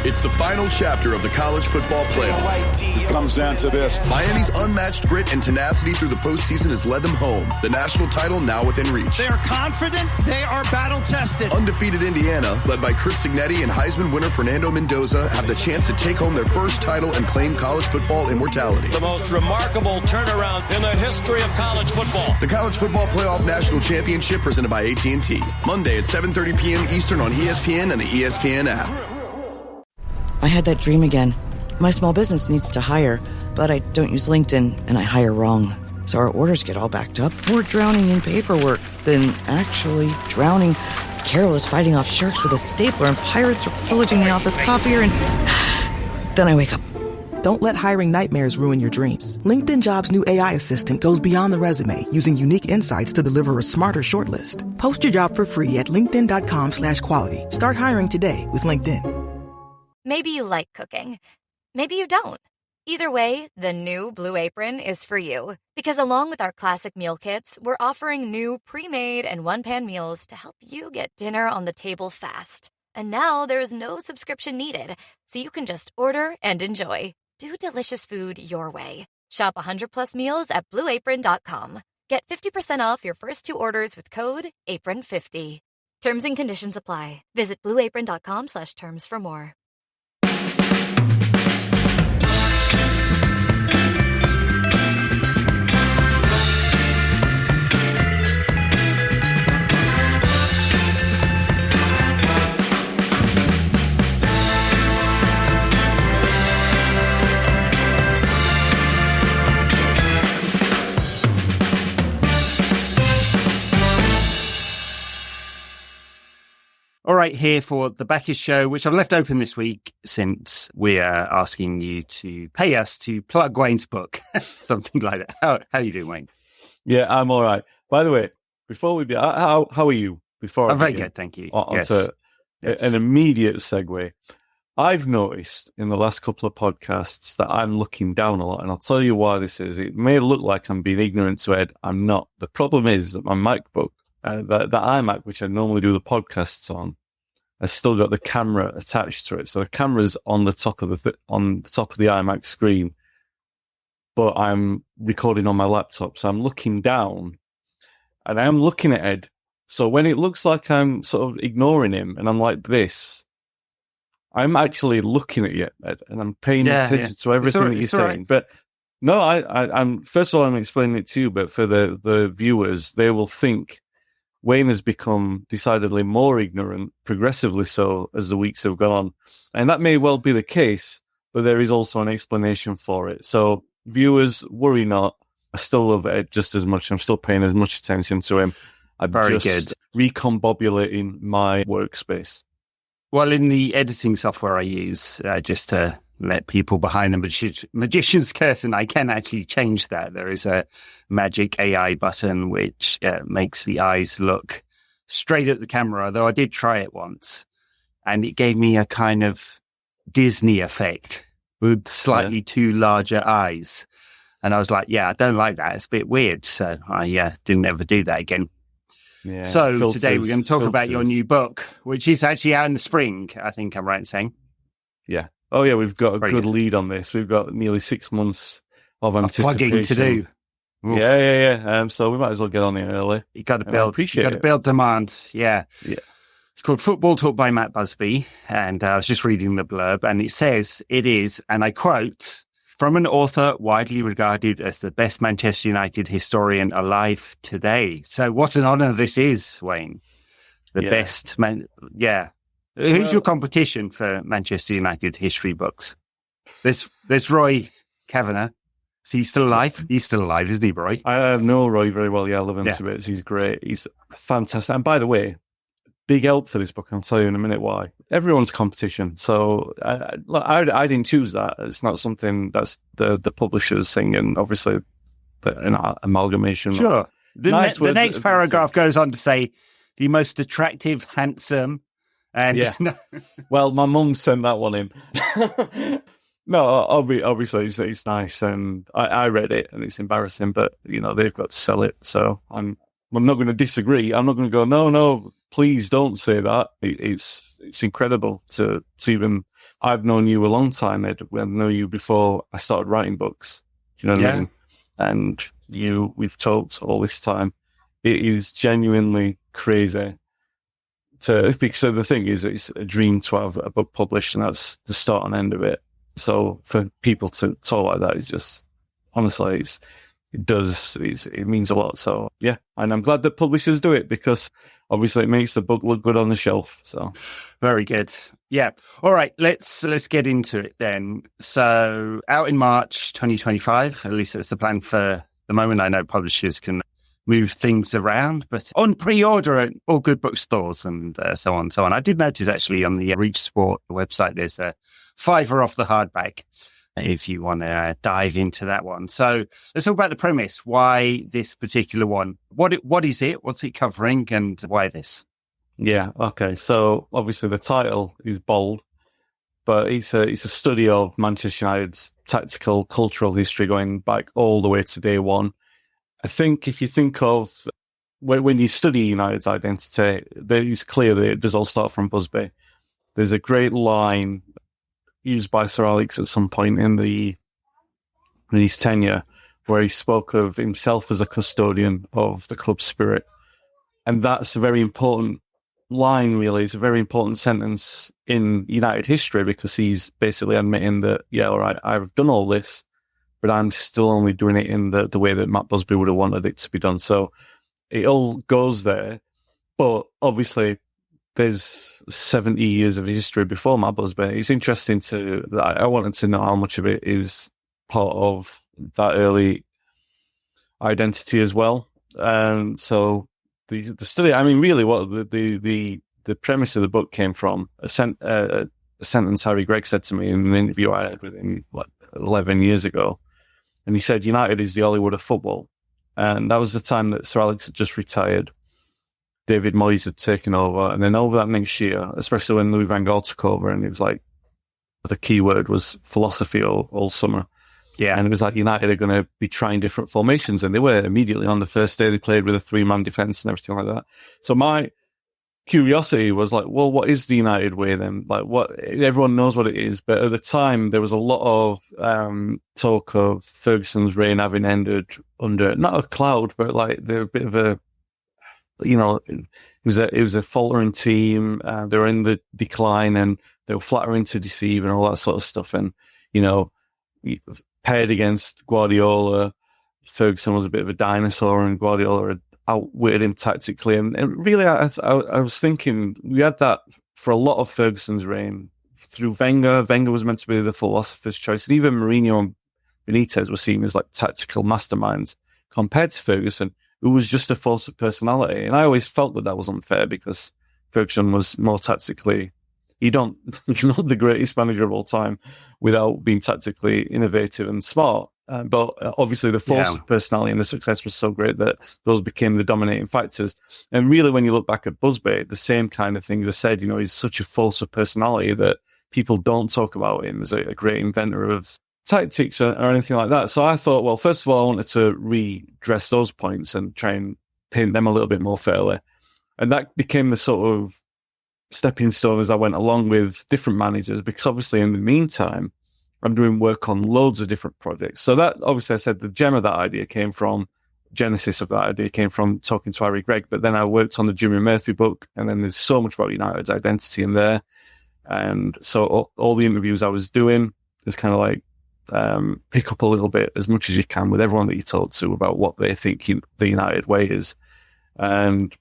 It's the final chapter of the college football playoff. It comes down to this. Miami's unmatched grit and tenacity through the postseason has led them home. The national title now within reach. They are confident. They are battle-tested. Undefeated Indiana, led by Chris Signetti and Heisman winner Fernando Mendoza, have the chance to take home their first title and claim college football immortality. The most remarkable turnaround in the history of college football. The College Football Playoff National Championship presented by AT&T. Monday at 7:30 p.m. Eastern on ESPN and the ESPN app. I had that dream again. My small business needs to hire, but I don't use LinkedIn, and I hire wrong. So our orders get all backed up. We're drowning in paperwork, then actually drowning. Carol is fighting off sharks with a stapler, and pirates are pillaging the office copier, and then I wake up. Don't let hiring nightmares ruin your dreams. LinkedIn Jobs' new AI assistant goes beyond the resume, using unique insights to deliver a smarter shortlist. Post your job for free at linkedin.com/quality. Start hiring today with LinkedIn. Maybe you like cooking. Maybe you don't. Either way, the new Blue Apron is for you. Because along with our classic meal kits, we're offering new pre-made and one-pan meals to help you get dinner on the table fast. And now there's no subscription needed, so you can just order and enjoy. Do delicious food your way. Shop 100+ meals at blueapron.com. Get 50% off your first 2 orders with code APRON50. Terms and conditions apply. Visit blueapron.com/terms for more. All right, here for the Bacchus Show, which I've left open this week since we are asking you to pay us to plug Wayne's book, something like that. How are you doing, Wayne? Yeah, I'm all right. By the way, before we begin, how are you? I'm very good, thank you. Onto an immediate segue. I've noticed in the last couple of podcasts that I'm looking down a lot, and I'll tell you why this is. It may look like I'm being ignorant to Ed. I'm not. The problem is that my MacBook, the iMac, which I normally do the podcasts on, has still got the camera attached to it. So the camera's on the top of the iMac screen, but I'm recording on my laptop. So I'm looking down, and I'm looking at Ed. So when it looks like I'm sort of ignoring him, and I'm like this, I'm actually looking at you, Ed, and I'm paying attention to everything that you're saying. Right. But no, I'm first of all, I'm explaining it to you, but for the viewers, they will think Wayne has become decidedly more ignorant, progressively so, as the weeks have gone on. And that may well be the case, but there is also an explanation for it. So viewers, worry not. I still love Ed just as much. I'm still paying as much attention to him. I'm just recombobulating my workspace. Well, in the editing software I use, just to let people behind the magician's curtain, I can actually change that. There is a magic AI button which makes the eyes look straight at the camera, though I did try it once, and it gave me a kind of Disney effect with slightly too larger eyes. And I was like, I don't like that. It's a bit weird. So I didn't ever do that again. Yeah, so today we're going to talk about your new book, which is actually out in the spring, I think I'm right in saying. Yeah. Oh, yeah, we've got a good lead on this. We've got nearly 6 months of anticipation. Plugging to do. Oof. Yeah. So we might as well get on here early. You got to build demand. Yeah. It's called Football Taught by Matt Busby, and I was just reading the blurb, and it says it is, and I quote, from an author widely regarded as the best Manchester United historian alive today. So what an honour this is, Wayne. The best man. Yeah. Who's your competition for Manchester United history books? There's Roy Kavanagh. Is he still alive? He's still alive, isn't he, Roy? I know Roy very well. Yeah, I love him to bits. He's great. He's fantastic. And by the way, big help for this book. I'll tell you in a minute why. Everyone's competition. So I didn't choose that. It's not something that's the publisher's thing, and obviously an amalgamation. Sure. The next paragraph goes on to say, the most attractive, handsome, and well, my mum sent that one in. No, obviously it's nice, and I read it, and it's embarrassing, but they've got to sell it, so I'm not going to disagree. I'm not going to go, no, please don't say that. It's incredible to even I've known you a long time, Ed. I've known you before I started writing books. Do you know what I mean? And we've talked all this time. It is genuinely crazy because the thing is, it's a dream to have a book published, and that's the start and end of it. So for people to talk like that is just, honestly, it means a lot. So yeah, and I'm glad that publishers do it, because obviously it makes the book look good on the shelf. So very good. Yeah. All right. Let's get into it then. So out in March 2025, at least that's the plan for the moment. I know publishers can move things around, but on pre-order at all good bookstores and so on and so on. I did notice actually on the Reach Sport website, there's a $5 off the hardback if you want to dive into that one. So let's talk about the premise. Why this particular one? What is it? What's it covering, and why this? Yeah. Okay. So obviously the title is bold, but it's a study of Manchester United's tactical, cultural history going back all the way to day one. I think if you think of when you study United's identity, it's clear that it does all start from Busby. There's a great line used by Sir Alex at some point in his tenure, where he spoke of himself as a custodian of the club's spirit. And that's a very important line, really. It's a very important sentence in United history, because he's basically admitting that, yeah, all right, I've done all this, but I'm still only doing it in the way that Matt Busby would have wanted it to be done. So it all goes there. But obviously, there's 70 years of history before Matt Busby. It's interesting I wanted to know how much of it is part of that early identity as well. And so the study, I mean, really what the premise of the book came from a sentence Harry Gregg said to me in an interview I had with him 11 years ago. And he said, United is the Hollywood of football. And that was the time that Sir Alex had just retired. David Moyes had taken over. And then over that next year, especially when Louis van Gaal took over, and it was like, the key word was philosophy all summer. Yeah. And it was like United are going to be trying different formations. And they were immediately on the first day. They played with a 3-man defence and everything like that. So my curiosity was like, well, what is the United way then? Like, what? Everyone knows what it is, but at the time there was a lot of talk of Ferguson's reign having ended under not a cloud, but like they're a bit of a, it was a faltering team. They were in the decline, and they were flattering to deceive and all that sort of stuff. And paired against Guardiola, Ferguson was a bit of a dinosaur, and Guardiola had outwitted him tactically. And really, I was thinking we had that for a lot of Ferguson's reign. Through Wenger was meant to be the philosopher's choice. And even Mourinho and Benitez were seen as like tactical masterminds compared to Ferguson, who was just a force of personality. And I always felt that was unfair, because Ferguson was more tactically... You're not the greatest manager of all time without being tactically innovative and smart. But obviously the force of personality and the success was so great that those became the dominating factors. And really, when you look back at Busby, the same kind of things are said. He's such a force of personality that people don't talk about him as a great inventor of tactics or anything like that. So I thought, well, first of all, I wanted to redress those points and try and paint them a little bit more fairly. And that became the sort of stepping stone as I went along with different managers, because obviously in the meantime, I'm doing work on loads of different projects. So that, obviously, I said the genesis of that idea came from talking to Harry Gregg, but then I worked on the Jimmy Murphy book, and then there's so much about United's identity in there. And so all the interviews I was doing is kind of like pick up a little bit as much as you can with everyone that you talk to about what they think the United way is. And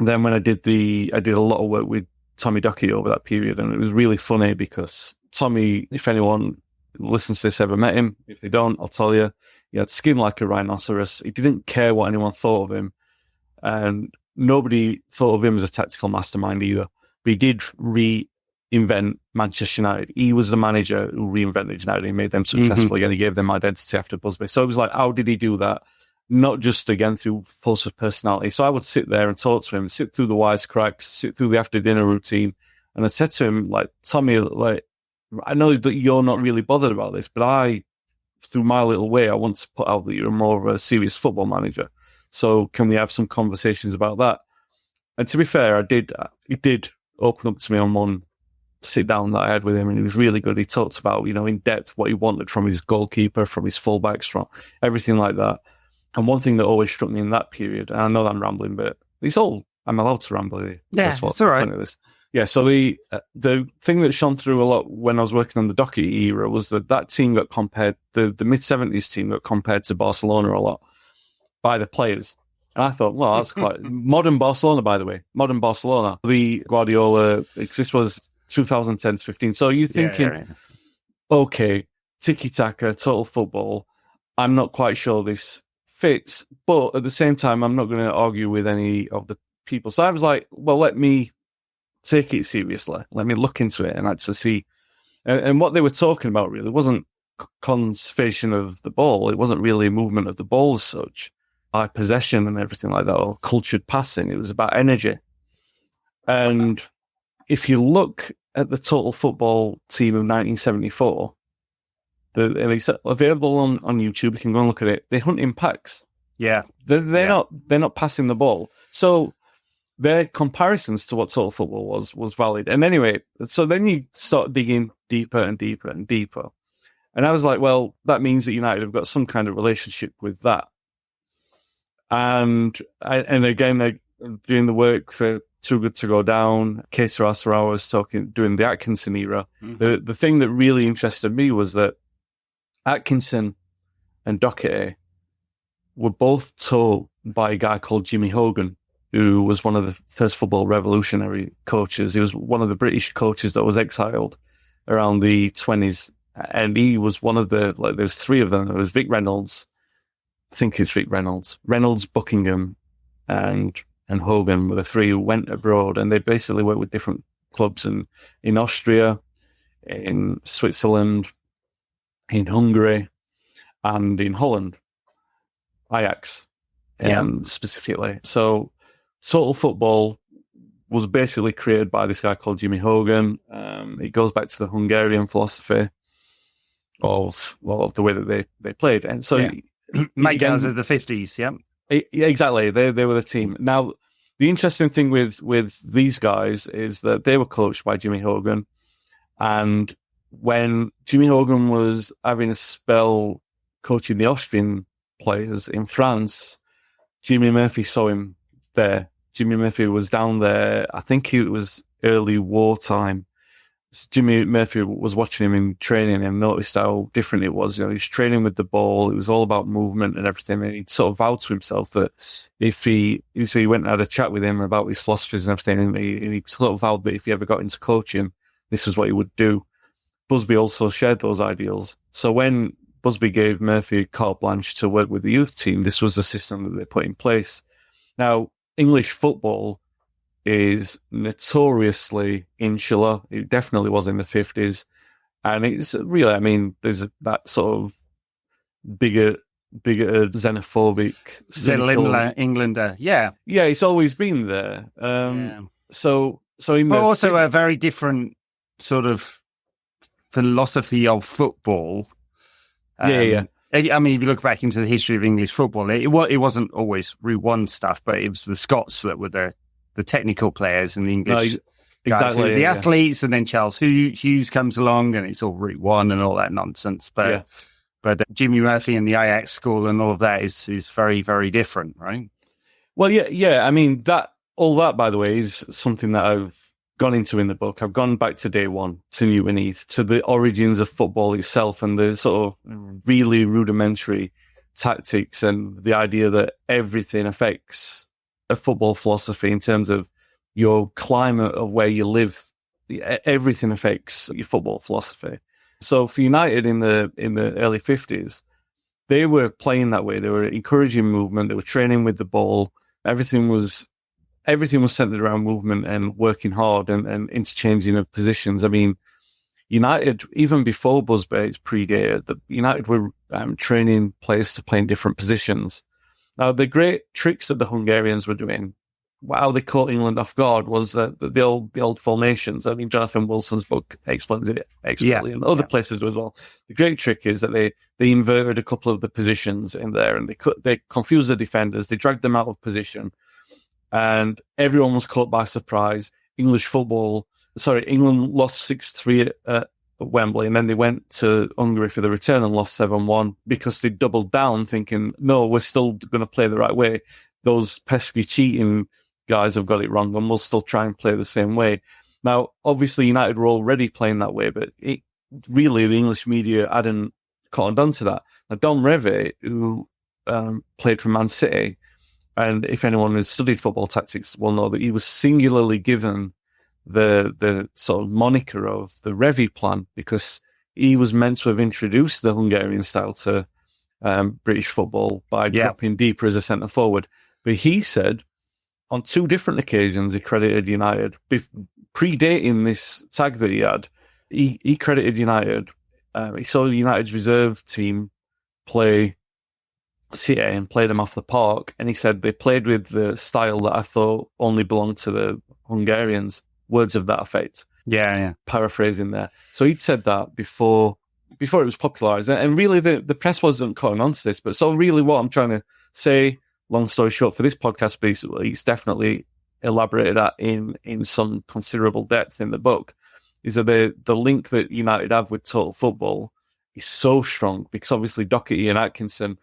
then when I did a lot of work with Tommy Ducky over that period, and it was really funny because Tommy, if anyone listens to this ever met him, if they don't, I'll tell you, he had skin like a rhinoceros. He didn't care what anyone thought of him, and nobody thought of him as a tactical mastermind either. But he did reinvent Manchester United. He was the manager who reinvented United. He made them successful again. He gave them identity after Busby. So it was like, how did he do that? Not just, again, through force of personality. So I would sit there and talk to him, sit through the wisecracks, sit through the after-dinner routine. And I said to him, like, Tommy, like, I know that you're not really bothered about this, but through my little way, I want to put out that you're more of a serious football manager. So can we have some conversations about that? And to be fair, it did open up to me on one sit down that I had with him, and he was really good. He talked about, in depth what he wanted from his goalkeeper, from his fullbacks, from everything like that. And one thing that always struck me in that period, and I know that I'm rambling, but I'm allowed to ramble here. Yeah, that's all right. Yeah, so the thing that shone through a lot when I was working on the Doherty era was that team got compared, the mid-70s team got compared to Barcelona a lot by the players. And I thought, well, that's quite modern Barcelona, by the way. Modern Barcelona. The Guardiola, this was 2010 to 15. So you're thinking, okay, tiki-taka, total football. I'm not quite sure this fits. But at the same time, I'm not going to argue with any of the people. So I was like, well, let me take it seriously. Let me look into it and actually see. And what they were talking about really wasn't conservation of the ball. It wasn't really movement of the ball as such, by possession and everything like that, or cultured passing. It was about energy. And if you look at the total football team of 1974, and it's available on YouTube, you can go and look at it. They hunt in packs. Yeah. They're not passing the ball. So their comparisons to what total football was valid. And anyway, so then you start digging deeper and deeper and deeper. And I was like, well, that means that United have got some kind of relationship with that. And again, they're doing the work for Too Good to Go Down. Keita Asarao was doing the Atkinson era. Mm-hmm. The thing that really interested me was that Atkinson and Doherty were both taught by a guy called Jimmy Hogan, who was one of the first football revolutionary coaches. He was one of the British coaches that was exiled around the 20s. And he was one of there's three of them. There was Vic Reynolds. I think it's Vic Reynolds, Buckingham, and Hogan were the three who went abroad, and they basically worked with different clubs in Austria, in Switzerland, in Hungary, and in Holland, Ajax, specifically. So total football was basically created by this guy called Jimmy Hogan. It goes back to the Hungarian philosophy of the way that they played, and so. Yeah. Makers of the 50s, yeah. Exactly. They were the team. Now, the interesting thing with these guys is that they were coached by Jimmy Hogan. And when Jimmy Hogan was having a spell coaching the Austrian players in France, Jimmy Murphy saw him there. Jimmy Murphy was down there, I think it was early wartime. Jimmy Murphy was watching him in training and noticed how different it was. He was training with the ball. It was all about movement and everything. And he sort of vowed to himself that if he went and had a chat with him about his philosophies and everything, and he sort of vowed that if he ever got into coaching, this is what he would do. Busby also shared those ideals. So when Busby gave Murphy carte blanche to work with the youth team, this was the system that they put in place. Now, English football is notoriously insular. It definitely was in the 50s. And it's really, there's that sort of bigger xenophobic... Englander, yeah. Yeah, it's always been there. So in also a very different sort of philosophy of football. Yeah. If you look back into the history of English football, it wasn't always Route 1 stuff, but it was the Scots that were the technical players and the English guys, the athletes, and then Charles Hughes comes along and it's all Route 1 and all that nonsense. But Jimmy Murphy and the Ajax school and all of that is very, very different, right? Well, yeah. All that, by the way, is something that I've gone into in the book. I've gone back to day one, to unearthed, to the origins of football itself and the sort of really rudimentary tactics and the idea that everything affects a football philosophy in terms of your climate of where you live. Everything affects your football philosophy. So for United in the early 50s, they were playing that way. They were encouraging movement. They were training with the ball. Everything was centered around movement and working hard and interchanging of positions. United, even before Busby's predated, United were training players to play in different positions. Now, the great tricks that the Hungarians were doing, how they caught England off guard, was the old formations. Jonathan Wilson's book explains it expertly, and other places do as well. The great trick is that they inverted a couple of the positions in there, and they confused the defenders. They dragged them out of position, and everyone was caught by surprise. English football England lost 6-3 at Wembley, and then they went to Hungary for the return and lost 7-1 because they doubled down, thinking, no, we're still going to play the right way. Those pesky cheating guys have got it wrong, and we'll still try and play the same way. Now, obviously, United were already playing that way, but really the English media hadn't cottoned on to that. Now, Don Revie, who played for Man City, and if anyone has studied football tactics will know that he was singularly given the sort of moniker of the Revie plan because he was meant to have introduced the Hungarian style to British football by dropping deeper as a centre forward. But he said on 2 different occasions he credited United, predating this tag that he had. He credited United. He saw United's reserve team play City and play them off the park, and he said they played with the style that I thought only belonged to the Hungarians. Words of that effect. Yeah. Paraphrasing there. So he'd said that before it was popularised, and really the press wasn't cutting on to this. But so really, what I'm trying to say, long story short, for this podcast, basically, it's definitely elaborated at in some considerable depth in the book, is that the link that United have with total football is so strong because obviously Doherty and Atkinson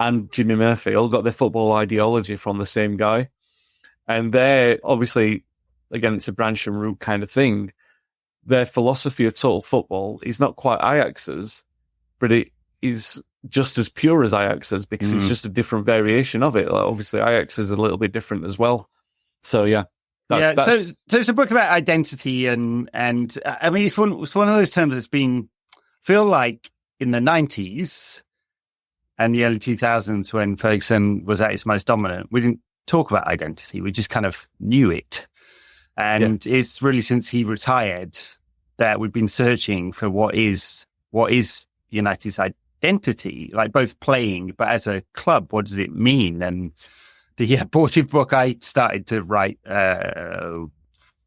and Jimmy Murphy all got their football ideology from the same guy, and they're obviously, again, it's a branch and root kind of thing. Their philosophy of total football is not quite Ajax's, but it is just as pure as Ajax's because it's just a different variation of it. Like, obviously, Ajax is a little bit different as well. So, yeah. So it's a book about identity, and I mean, it's one of those terms that's been, feel like in the 90s and the early 2000s when Ferguson was at its most dominant, we didn't talk about identity. We just kind of knew it. And it's really since he retired that we've been searching for what is United's identity, like both playing, but as a club, what does it mean? And the abortive book I started to write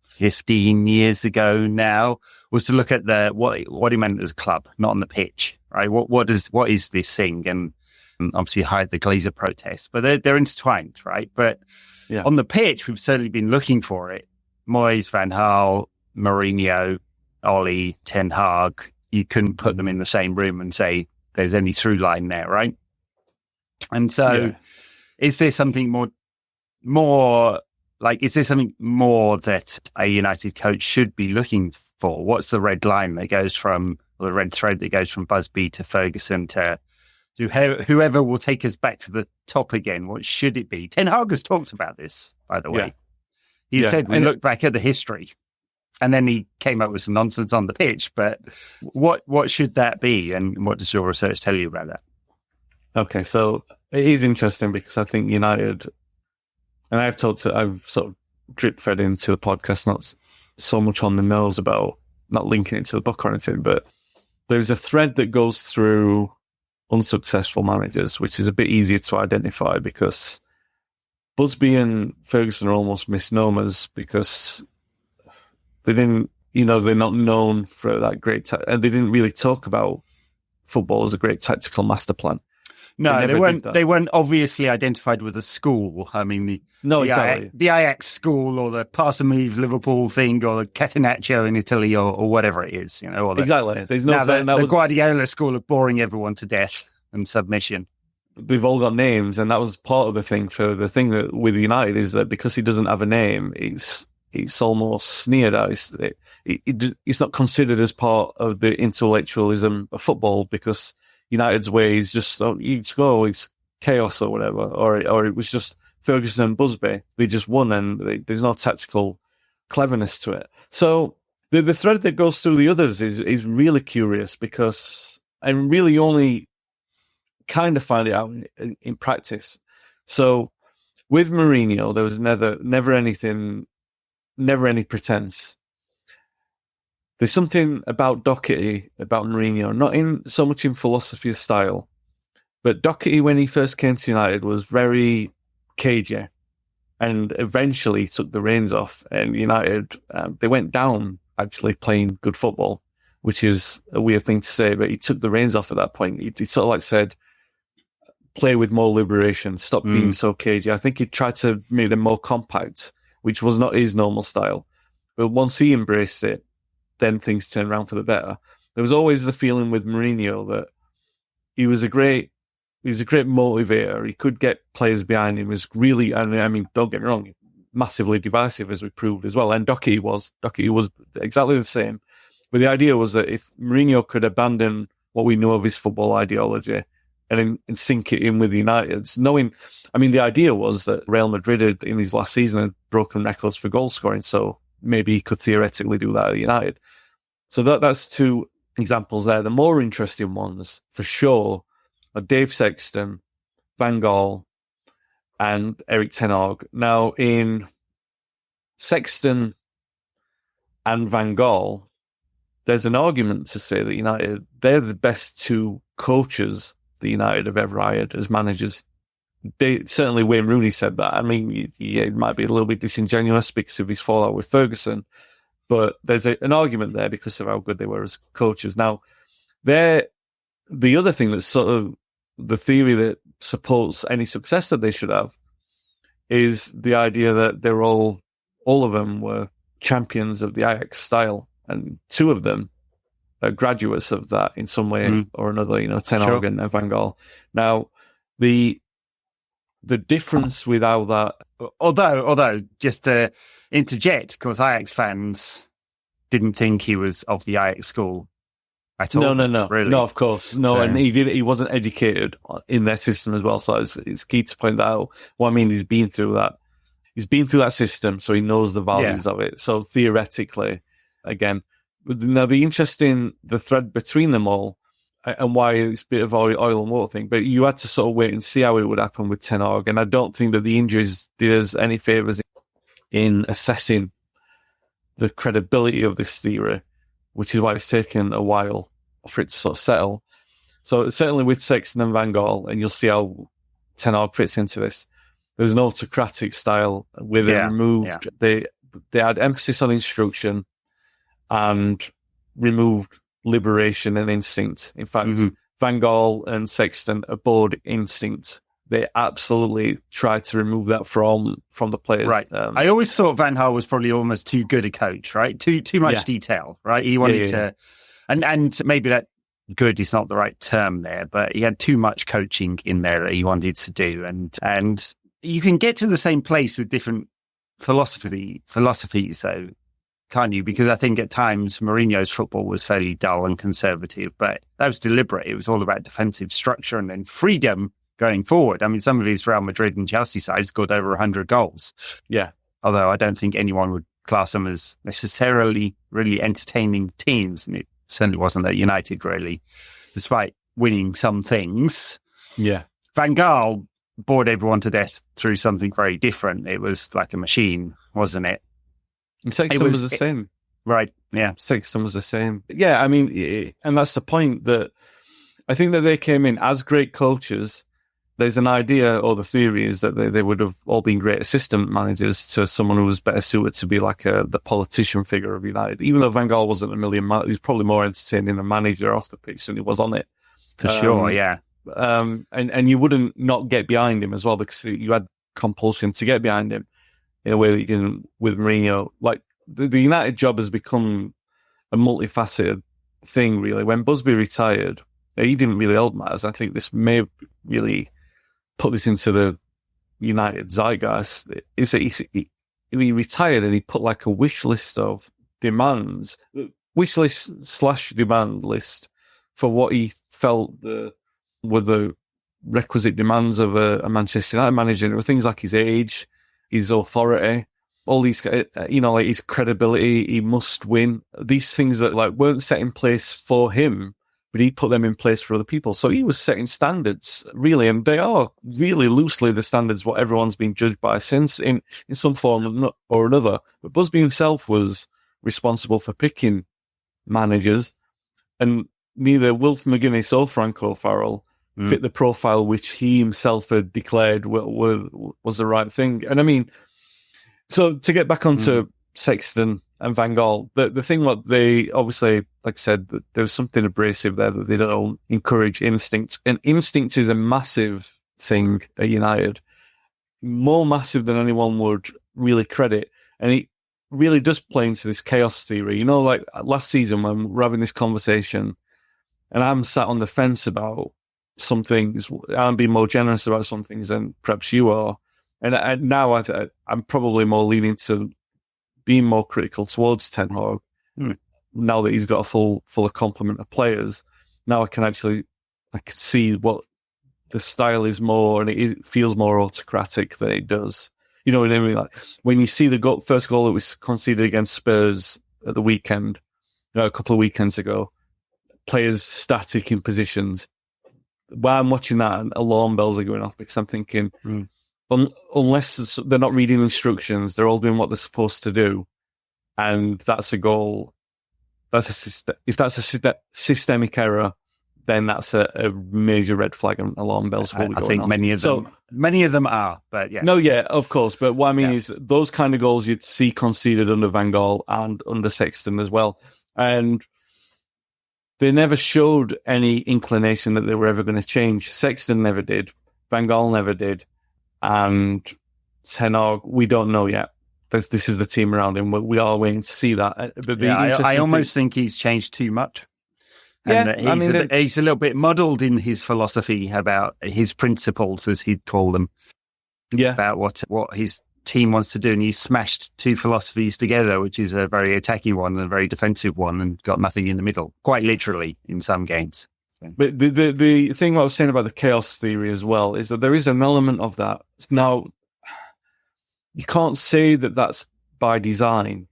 15 years ago now was to look at what he meant as a club, not on the pitch, right? What is this thing? And obviously hide the Glazer protests, but they're intertwined, right? But on the pitch, we've certainly been looking for it. Moyes, Van Gaal, Mourinho, Oli, Ten Hag, you couldn't put them in the same room and say there's any through line there, right? And so is there something more that a United coach should be looking for? What's the red line that goes from, or the red thread that goes from Busby to Ferguson to whoever will take us back to the top again? What should it be? Ten Hag has talked about this, by the way. He said we look back at the history, and then he came up with some nonsense on the pitch. But what should that be, and what does your research tell you about that? Okay, so it is interesting because I think United, and I've sort of drip fed into the podcast, not so much on the nose about not linking it to the book or anything, but there's a thread that goes through unsuccessful managers, which is a bit easier to identify because Busby and Ferguson are almost misnomers because they didn't, they're not known for that great, and they didn't really talk about football as a great tactical master plan. No, they weren't obviously identified with a school. I mean, the Ajax school or the pass and move Liverpool thing or the Catenaccio in Italy or whatever it is, or exactly. There's no the Guardiola school of boring everyone to death and submission. They've all got names, and that was part of the thing. So the thing that with United is that because he doesn't have a name, it's almost sneered at. It's not considered as part of the intellectualism of football because United's way is just it's chaos or whatever, or it was just Ferguson and Busby. They just won, and there's no tactical cleverness to it. So the thread that goes through the others is really curious because I really only kind of find it out in practice. So with Mourinho, there was never any pretense. There's something about Doherty, about Mourinho, not in so much in philosophy or style, but Doherty, when he first came to United, was very cagey and eventually took the reins off. And United, they went down actually playing good football, which is a weird thing to say, but he took the reins off at that point. He sort of like said, play with more liberation, stop being so cagey. I think he tried to make them more compact, which was not his normal style. But once he embraced it, then things turned around for the better. There was always the feeling with Mourinho that he was a great motivator. He could get players behind him. He was really, I mean, don't get me wrong, massively divisive, as we proved as well. And Doherty was exactly the same. But the idea was that if Mourinho could abandon what we know of his football ideology and sink it in with United, knowing, I mean, the idea was that Real Madrid had, in his last season, had broken records for goal scoring, so maybe he could theoretically do that at United. So that's two examples there. The more interesting ones, for sure, are Dave Sexton, Van Gaal, and Erik ten Hag. Now, in Sexton and Van Gaal, there's an argument to say that United, they're the best two coaches that United have ever hired as managers. Certainly Wayne Rooney said that. I mean, it might be a little bit disingenuous because of his fallout with Ferguson, but there's an argument there because of how good they were as coaches. Now, the other thing that's sort of the theory that supports any success that they should have is the idea that they're all of them were champions of the Ajax style, and two of them are graduates of that in some way or another, Ten Hag and Van Gaal. Now, the difference with how that... Although, just to interject, because Ajax fans didn't think he was of the Ajax school at all. No. Really. No, of course. No, and he wasn't educated in their system as well, so it's key to point that out. What I mean, he's been through that. He's been through that system, so he knows the values of it. So theoretically, again, now the thread between them all, and why it's a bit of oil and water thing, but you had to sort of wait and see how it would happen with Ten Hag, and I don't think that the injuries did us any favours in assessing the credibility of this theory, which is why it's taken a while for it to sort of settle. So certainly with Sexton and Van Gaal, and you'll see how Ten Hag fits into this, there's an autocratic style with it removed. Yeah. They had emphasis on instruction and removed liberation and instinct. In fact, Van Gaal and Sexton abhorred instinct. They absolutely tried to remove that from the players. Right. I always thought Van Gaal was probably almost too good a coach, right? Too much detail, right? He wanted to, and maybe that good is not the right term there, but he had too much coaching in there that he wanted to do, and you can get to the same place with different philosophies, though, can't you? Because I think at times Mourinho's football was fairly dull and conservative, but that was deliberate. It was all about defensive structure and then freedom going forward. I mean, some of his Real Madrid and Chelsea sides got over 100 goals. Yeah. Although I don't think anyone would class them as necessarily really entertaining teams. And it certainly wasn't at United, really, despite winning some things. Yeah. Van Gaal bored everyone to death through something very different. It was like a machine, wasn't it? And Sexton was the same. Right, yeah. Sexton was the same. Yeah, I mean, and that's the point, that I think that they came in as great coaches. There's an idea, or the theory is that they would have all been great assistant managers to someone who was better suited to be like the politician figure of United. Even though Van Gaal wasn't he's probably more entertaining a manager off the pitch than he was on it. For sure, yeah. And you wouldn't not get behind him as well, because you had compulsion to get behind him in a way that you didn't with Mourinho. Like the United job has become a multifaceted thing, really. When Busby retired, he didn't really hold matters. I think this may really put this into the United zeitgeist. He retired and he put like a wish list of demands, wish list / demand list for what he felt were the requisite demands of a Manchester United manager. There were things like his age, his authority, all these, like his credibility. He must win. These things that like weren't set in place for him, but he put them in place for other people. So he was setting standards, really, and they are really loosely the standards what everyone's been judged by since in some form or another. But Busby himself was responsible for picking managers, and neither Wilf McGuinness or Franco Farrell fit the profile which he himself had declared was the right thing. And I mean, so to get back onto Sexton and Van Gaal, the thing what they obviously, like I said, there was something abrasive there that they don't encourage instinct. And instinct is a massive thing at United, more massive than anyone would really credit. And really does play into this chaos theory. You know, like last season when we're having this conversation and I'm sat on the fence about some things, I'm being more generous about some things than perhaps you are. And now I'm probably more leaning to being more critical towards Ten Hag. Now that he's got a full complement of players, now I can see what the style is more, and it feels more autocratic than it does. You know what I mean? Like when you see the first goal that was conceded against Spurs at the weekend, a couple of weekends ago, players static in positions. While I'm watching that, alarm bells are going off because I'm thinking, unless they're not reading instructions, they're all doing what they're supposed to do, and that's a goal. If that's a systemic error, then that's a major red flag, and alarm bells will be going off. I think many of them are, but yeah. No, yeah, of course. But what I mean is those kind of goals you'd see conceded under Van Gaal and under Sexton as well. And they never showed any inclination that they were ever going to change. Sexton never did. Van Gaal never did. And Ten Hag, we don't know yet. This is the team around him. We are waiting to see that. But I almost think he's changed too much. And he's a little bit muddled in his philosophy about his principles, as he'd call them. Yeah. About what his team wants to do. And he's smashed two philosophies together, which is a very attacking one and a very defensive one, and got nothing in the middle, quite literally, in some games. But the thing I was saying about the chaos theory as well is that there is an element of that. Now, you can't say that that's by design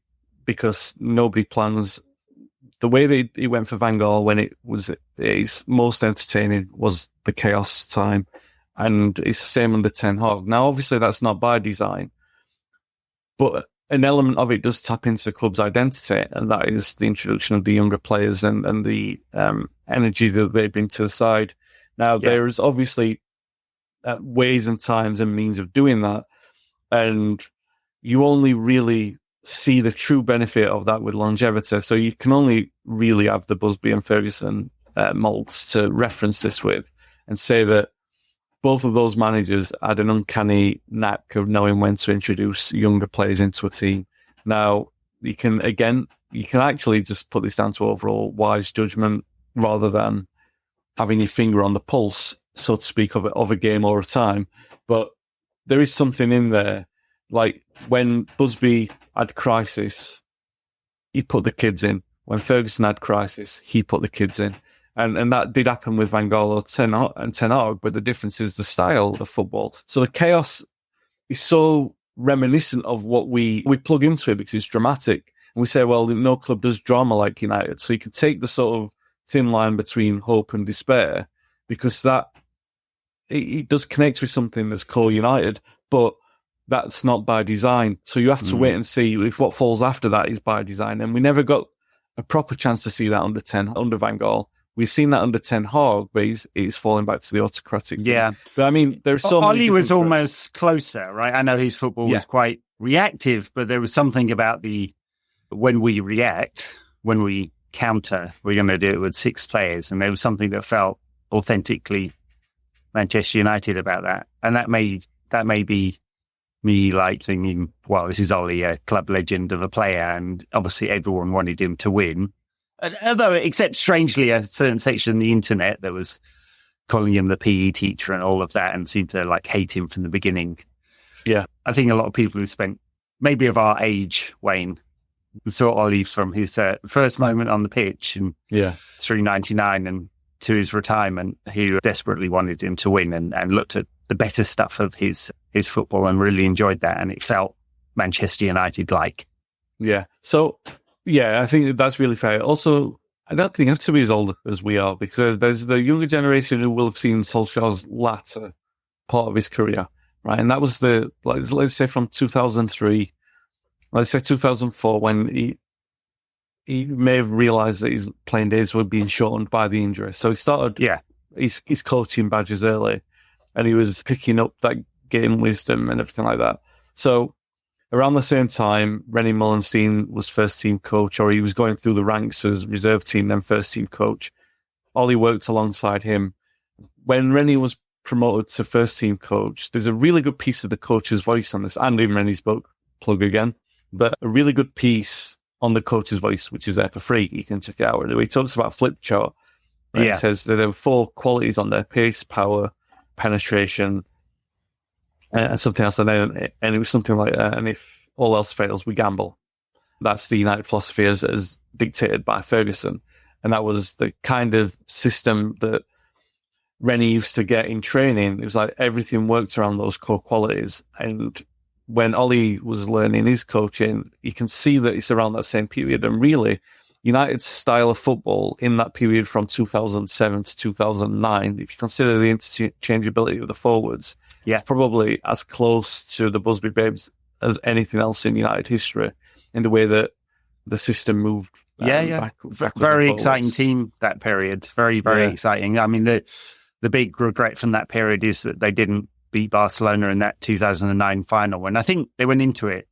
because nobody plans. The way that it went for Van Gaal when it was his most entertaining was the chaos time, and it's the same under Ten Hag. Now, obviously, that's not by design, but an element of it does tap into the club's identity, and that is the introduction of the younger players and the energy that they bring to the side. Now, there's obviously ways and times and means of doing that, and you only really see the true benefit of that with longevity. So you can only really have the Busby and Ferguson molds to reference this with and say that both of those managers had an uncanny knack of knowing when to introduce younger players into a team. Now, you can actually just put this down to overall wise judgment rather than having your finger on the pulse, so to speak, of a game or a time. But there is something in there. Like when Busby had crisis, he put the kids in. When Ferguson had crisis, he put the kids in. And that did happen with Van Gaal and Ten Hag, but the difference is the style of football. So the chaos is so reminiscent of what we plug into it because it's dramatic. And we say, well, no club does drama like United. So you can take the sort of thin line between hope and despair because that it does connect with something that's called United, but that's not by design. So you have to wait and see if what falls after that is by design. And we never got a proper chance to see that under Van Gaal. We've seen that under Ten Hag, but he's falling back to the autocratic. Yeah. Thing. But I mean, there's so many. Ollie was almost closer, right? I know his football was quite reactive, but there was something about when we react, when we counter, we're going to do it with 6 players. And there was something that felt authentically Manchester United about that. And that may be me like thinking, well, this is Ollie, a club legend of a player, and obviously everyone wanted him to win. Although, except strangely, a certain section of the internet that was calling him the PE teacher and all of that, and seemed to hate him from the beginning. Yeah, I think a lot of people who spent maybe of our age, Wayne, saw Ollie from his first moment on the pitch and through '99 and to his retirement, who desperately wanted him to win and looked at the better stuff of his football and really enjoyed that, and it felt Manchester United-like. Yeah. So, yeah, I think that's really fair. Also, I don't think you have to be as old as we are because there's the younger generation who will have seen Solskjaer's latter part of his career, right? And that was let's say from 2003, let's say 2004, when he may have realised that his playing days were being shortened by the injury. So he started his coaching badges early, and he was picking up that game wisdom and everything like that. So around the same time, Rennie Mullenstein was first team coach, or he was going through the ranks as reserve team, then first team coach. Ollie worked alongside him. When Rennie was promoted to first team coach, there's a really good piece of the coach's voice on this, and in Rennie's book, plug again, But a really good piece on the Coach's Voice, which is there for free, you can check it out, where he talks about flip chart. Right? He says that there are 4 qualities on there: pace, power, penetration, and something else. And it was something like, and if all else fails, we gamble. That's the United philosophy as dictated by Ferguson. And that was the kind of system that Rennie used to get in training. It was like everything worked around those core qualities. And when Ollie was learning his coaching, you can see that it's around that same period. And really, United's style of football in that period from 2007 to 2009, if you consider the interchangeability of the forwards, it's probably as close to the Busby Babes as anything else in United history, in the way that the system moved. Very exciting team that period. Very, very exciting. I mean, the big regret from that period is that they didn't beat Barcelona in that 2009 final. And I think they went into it.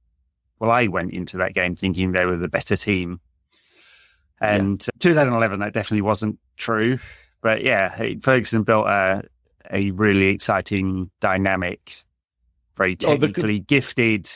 Well, I went into that game thinking they were the better team. And 2011, that definitely wasn't true. But Ferguson built a really exciting, dynamic, very technically gifted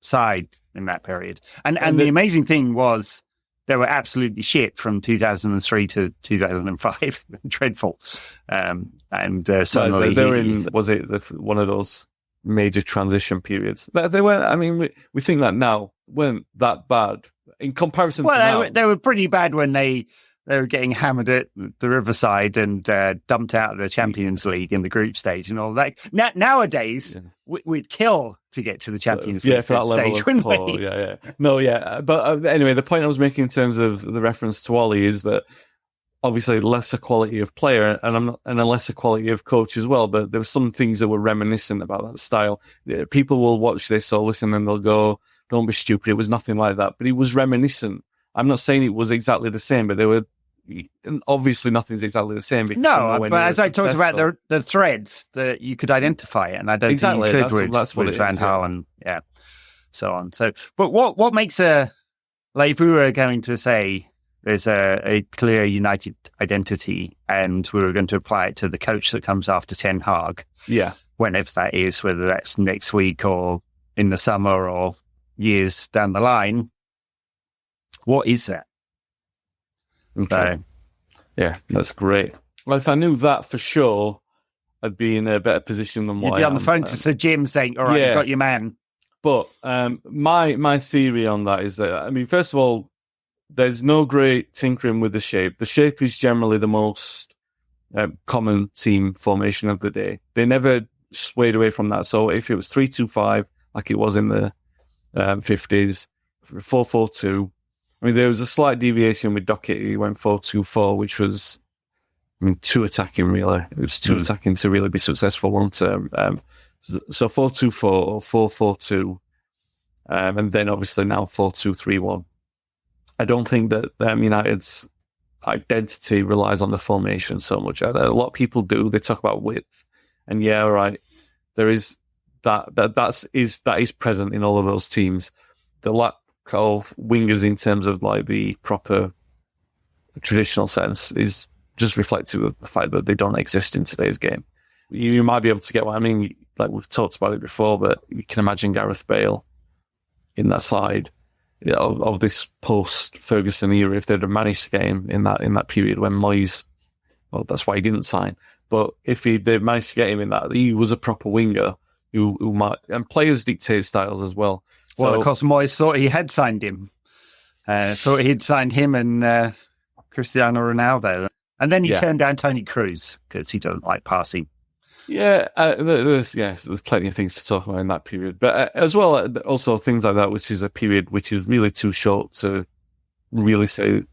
side in that period. And the amazing thing was they were absolutely shit from 2003 to 2005. Dreadful. Suddenly they were in, was it one of those major transition periods? But they were, I mean, we think that now weren't that bad in comparison to now. They were pretty bad when they were getting hammered at the Riverside and dumped out of the Champions League in the group stage and all that. Nowadays, we'd kill to get to the Champions League for that level stage, of poor, But anyway, the point I was making in terms of the reference to Ollie is that obviously lesser quality of player and a lesser quality of coach as well. But there were some things that were reminiscent about that style. People will watch this or listen and they'll go, "Don't be stupid. It was nothing like that." But it was reminiscent. I'm not saying it was exactly the same, but there were obviously nothing's exactly the same. No, but as I talked about, the threads that you could identify it, and I don't think you could with Van Gaal and so on. So, but what makes if we were going to say there's a clear United identity, and we were going to apply it to the coach that comes after Ten Hag, whenever that is, whether that's next week or in the summer or years down the line, what is that? Okay. That's great. Well, if I knew that for sure, I'd be in a better position than what you'd be on the phone to Sir Jim saying, "All right, you've got your man." But my theory on that is that, I mean, first of all, there's no great tinkering with the shape. The shape is generally the most common team formation of the day. They never swayed away from that. So if it was 3-2-5, like it was in the 50s, 4-4-2. I mean, there was a slight deviation with Dockett. He went 4-2-4, which was, too attacking, really. It was too attacking to really be successful long term. So 4-2-4 or 4-4-2, and then obviously now 4-2-3-1. I don't think that United's identity relies on the formation so much. A lot of people do. They talk about width, and there is that is present in all of those teams. The lack of wingers in terms of like the proper traditional sense is just reflective of the fact that they don't exist in today's game. You might be able to get what I mean, like we've talked about it before, but you can imagine Gareth Bale in that side of this post-Ferguson era if they'd have managed to get him in that period when Moyes, well, that's why he didn't sign. But if they'd managed to get him in that, he was a proper winger who might, and players dictate styles as well. Well, of course, Moyes thought he had signed him. Thought he'd signed him and Cristiano Ronaldo. And then he turned down Tony Cruz because he doesn't like passing. There's plenty of things to talk about in that period. But as well, also things like that, which is a period which is really too short to really say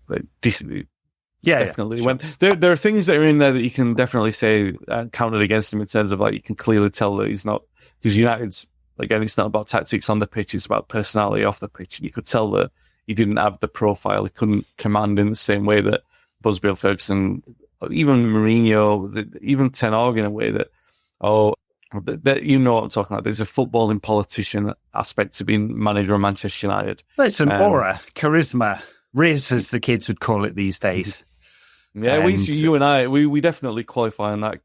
definitely. When there are things that are in there that you can definitely say counted against him in terms of like you can clearly tell that he's not, because United's, again, it's not about tactics on the pitch, it's about personality off the pitch. You could tell that he didn't have the profile, he couldn't command in the same way that Busby, Ferguson, even Mourinho, even Ten Hag in a way that, you know what I'm talking about. There's a footballing politician aspect to being manager of Manchester United. There's an aura, charisma, Riz, as the kids would call it these days. Yeah, you and I, we definitely qualify on that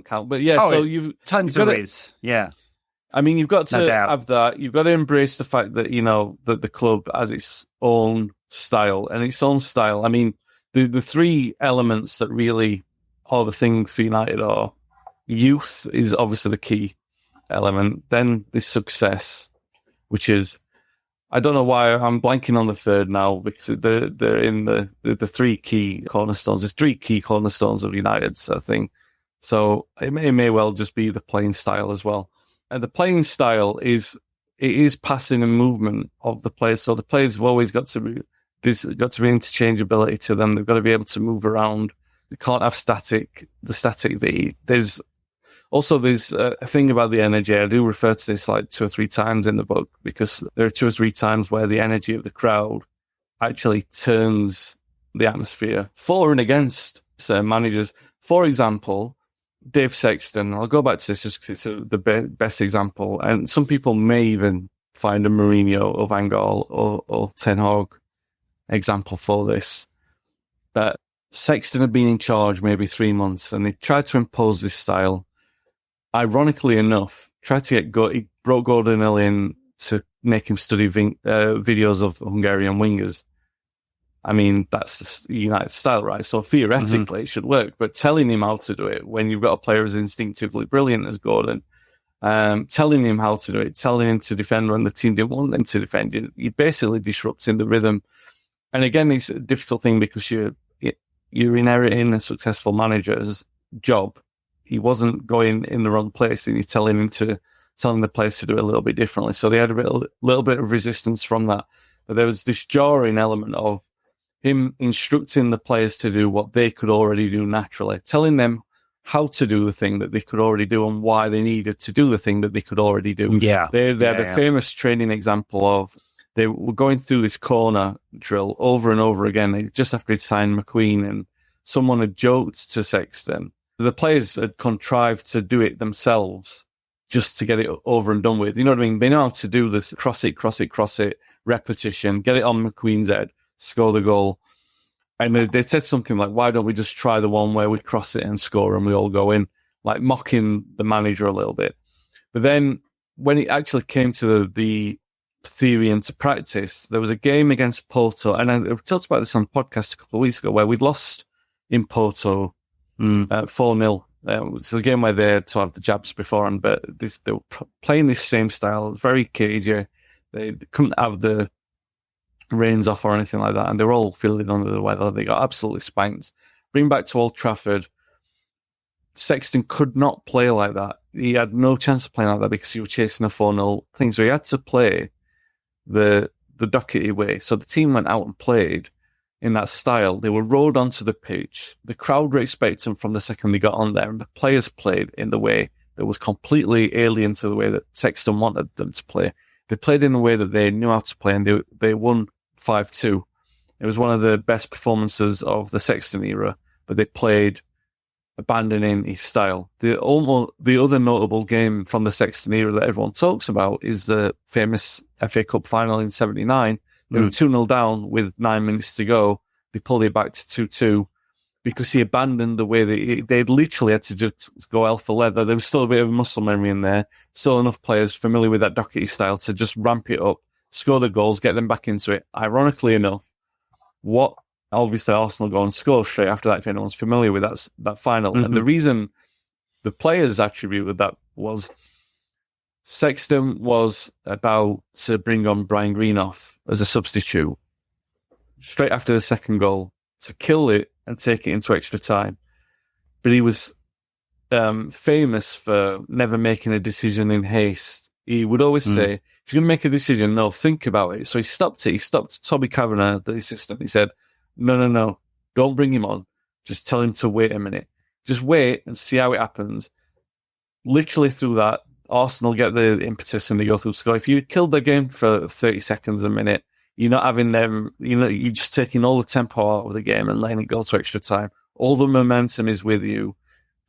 count. But so you've tons of Riz, I mean, you've got to No doubt. have that. You've got to embrace the fact that, that the club has its own style and its own style. I mean, the three elements that really are the things for United are youth is obviously the key element. Then the success, which is, I don't know why I'm blanking on the third now, because they're in the three key cornerstones. There's three key cornerstones of United's, I think. So it may well just be the playing style as well. And the playing style is passing and movement of the players. So the players have always got to be interchangeability to them. They've got to be able to move around. They can't have there's a thing about the energy. I do refer to this like 2 or 3 times in the book, because there are 2 or 3 times where the energy of the crowd actually turns the atmosphere for and against certain managers. For example, Dave Sexton, I'll go back to this just because it's the best example, and some people may even find a Mourinho or Van Gaal or Ten Hag example for this. But Sexton had been in charge maybe 3 months, and they tried to impose this style. Ironically enough, he brought Gordon Hill in to make him study videos of Hungarian wingers. I mean, that's the United style, right? So theoretically, it should work. But telling him how to do it when you've got a player as instinctively brilliant as Gordon, telling him how to do it, telling him to defend when the team didn't want them to defend, you're basically disrupting the rhythm. And again, it's a difficult thing because you're inheriting a successful manager's job. He wasn't going in the wrong place, and you're telling the players to do it a little bit differently. So they had a little bit of resistance from that. But there was this jarring element of him instructing the players to do what they could already do naturally, telling them how to do the thing that they could already do and why they needed to do the thing that they could already do. Yeah. They had a famous training example of they were going through this corner drill over and over again, just after he'd signed McQueen, and someone had joked to Sexton. The players had contrived to do it themselves just to get it over and done with. You know what I mean? They know how to do this cross it, repetition, get it on McQueen's head, score the goal. And they said something like, why don't we just try the one where we cross it and score and we all go in, like mocking the manager a little bit. But then when it actually came to the theory into practice, there was a game against Porto, and I talked about this on the podcast a couple of weeks ago, where we'd lost in Porto 4-0. It's a game where they had to have the jabs beforehand, but they were playing this same style, very cagey. They couldn't have the reins off or anything like that, and they were all feeling under the weather. They got absolutely spanked. Bring back to Old Trafford, Sexton could not play like that. He had no chance of playing like that because he was chasing a 4-0 thing, so he had to play the Doherty way. So the team went out and played in that style. They were rode onto the pitch. The crowd were expecting them from the second they got on there, and the players played in the way that was completely alien to the way that Sexton wanted them to play. They played in the way that they knew how to play, and they won 5-2. It was one of the best performances of the Sexton era, but they played abandoning his style. The other notable game from the Sexton era that everyone talks about is the famous FA Cup final in 79. They were 2-0 down with 9 minutes to go. They pulled it back to 2-2 because he abandoned the way that they'd literally had to just go hell for leather. There was still a bit of muscle memory in there. Still enough players familiar with that Doherty style to just ramp it up, score the goals, get them back into it. Ironically enough, obviously Arsenal go and score straight after that if anyone's familiar with that final. And the reason the players attributed that was Sexton was about to bring on Brian Greenough as a substitute straight after the second goal to kill it and take it into extra time. But he was famous for never making a decision in haste. He would always say, if you're going to make a decision, no, think about it. So he stopped it. He stopped Tommy Kavanagh, the assistant. He said, no, don't bring him on. Just tell him to wait a minute. Just wait and see how it happens. Literally through that, Arsenal get the impetus and they go through score. If you killed the game for 30 seconds, a minute, you're not having them, you're just taking all the tempo out of the game and letting it go to extra time. All the momentum is with you,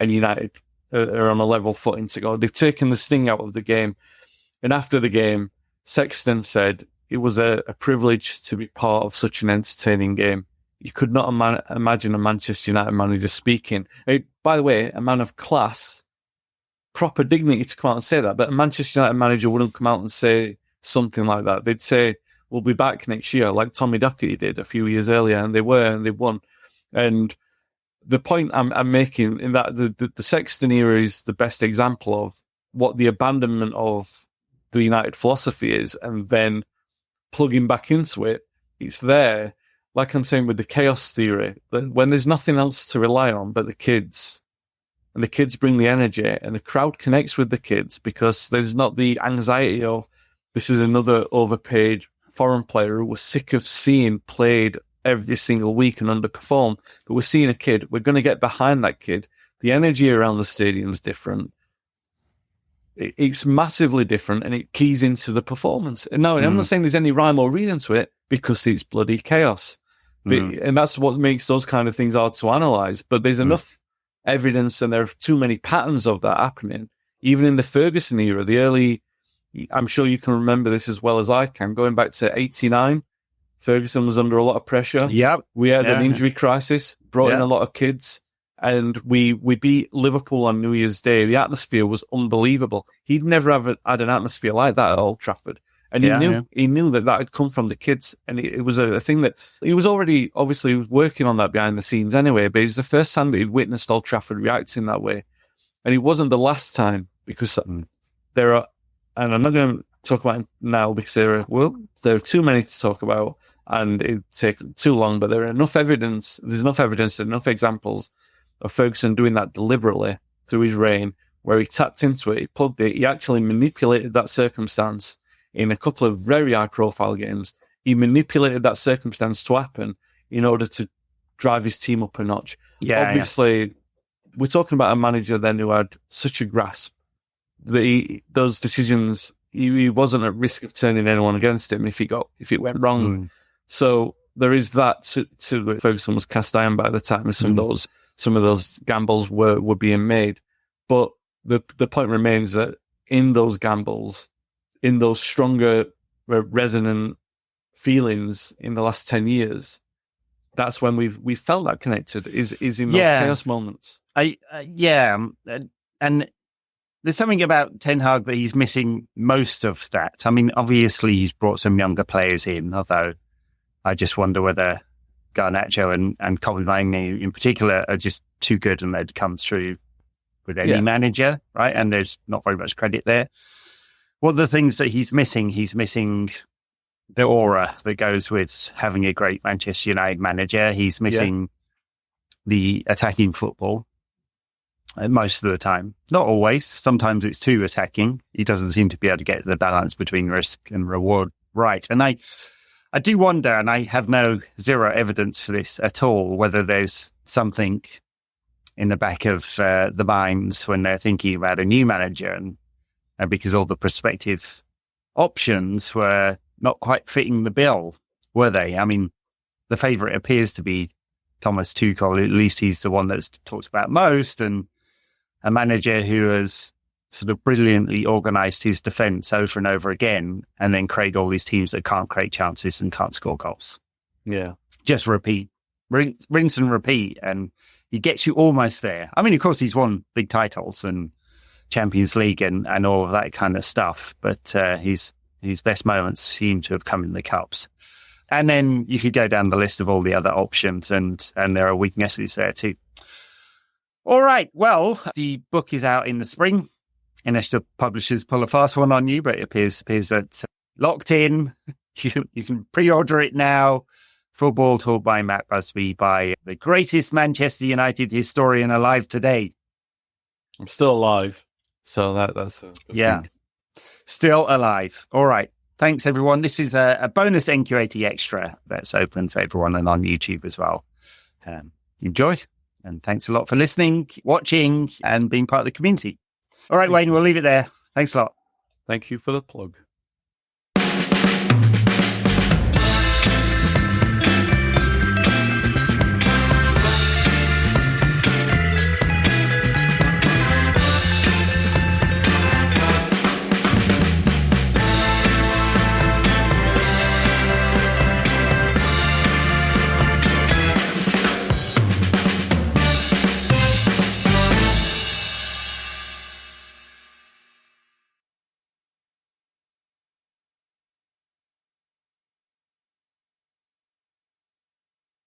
and United are on a level footing to go. They've taken the sting out of the game. And after the game, Sexton said it was a privilege to be part of such an entertaining game. You could not imagine a Manchester United manager speaking. By the way, a man of class proper dignity to come out and say that. But a Manchester United manager wouldn't come out and say something like that. They'd say, we'll be back next year, like Tommy Docherty did a few years earlier, and they were, and they won. And the point I'm making in that the Sexton era is the best example of what the abandonment of the United philosophy is, and then plugging back into it, it's there. Like I'm saying with the chaos theory, when there's nothing else to rely on but the kids, and the kids bring the energy, and the crowd connects with the kids because there's not the anxiety of this is another overpaid foreign player who we're sick of seeing played every single week and underperform. But we're seeing a kid, we're going to get behind that kid. The energy around the stadium is different. It's massively different, and it keys into the performance. And no, I'm not saying there's any rhyme or reason to it because it's bloody chaos. And that's what makes those kind of things hard to analyse. But there's enough evidence, and there are too many patterns of that happening. Even in the Ferguson era, the early, I'm sure you can remember this as well as I can, going back to 89, Ferguson was under a lot of pressure. Yeah. We had an injury crisis, brought in a lot of kids. And we beat Liverpool on New Year's Day. The atmosphere was unbelievable. He'd never had an atmosphere like that at Old Trafford. And he knew that had come from the kids. And it was a thing that he was already, obviously, working on that behind the scenes anyway. But it was the first time that he'd witnessed Old Trafford react in that way. And it wasn't the last time, because there are, and I'm not going to talk about it now because there are too many to talk about and it'd take too long. But there are enough evidence, there's enough evidence, enough examples of Ferguson doing that deliberately through his reign, where he tapped into it, he plugged it, he actually manipulated that circumstance in a couple of very high-profile games. He manipulated that circumstance to happen in order to drive his team up a notch. Obviously, we're talking about a manager then who had such a grasp that those decisions, he wasn't at risk of turning anyone against him if it went wrong. So there is that to Ferguson was cast iron by the time some of those gambles were being made. But the point remains that in those gambles, in those stronger resonant feelings in the last 10 years, that's when we've felt that connected is in those chaos moments. And there's something about Ten Hag that he's missing most of that. I mean, obviously he's brought some younger players in, although I just wonder whether Garnacho and Colin Langley in particular are just too good, and they'd come through with any manager, right? And there's not very much credit there. One of the things that he's missing the aura that goes with having a great Manchester United manager. He's missing the attacking football most of the time. Not always. Sometimes it's too attacking. He doesn't seem to be able to get the balance between risk and reward right. And I do wonder, and I have zero evidence for this at all, whether there's something in the back of the minds when they're thinking about a new manager, and because all the prospective options were not quite fitting the bill, were they? I mean, the favourite appears to be Thomas Tuchel. At least he's the one that's talked about most, and a manager who has sort of brilliantly organised his defence over and over again, and then create all these teams that can't create chances and can't score goals. Yeah. Just repeat. Rinse and repeat, and he gets you almost there. I mean, of course, he's won big titles and Champions League and all of that kind of stuff, but his best moments seem to have come in the cups. And then you could go down the list of all the other options, and there are weaknesses there too. All right, well, the book is out in the spring, unless the publishers pull a fast one on you, but it appears that locked in. You can pre-order it now. Football Taught by Matt Busby, by the greatest Manchester United historian alive today. I'm still alive, so that's a good thing. Still alive. All right. Thanks, everyone. This is a bonus NQAT extra that's open for everyone and on YouTube as well. Enjoy, and thanks a lot for listening, watching, and being part of the community. All right, Wayne, we'll leave it there. Thanks a lot. Thank you for the plug.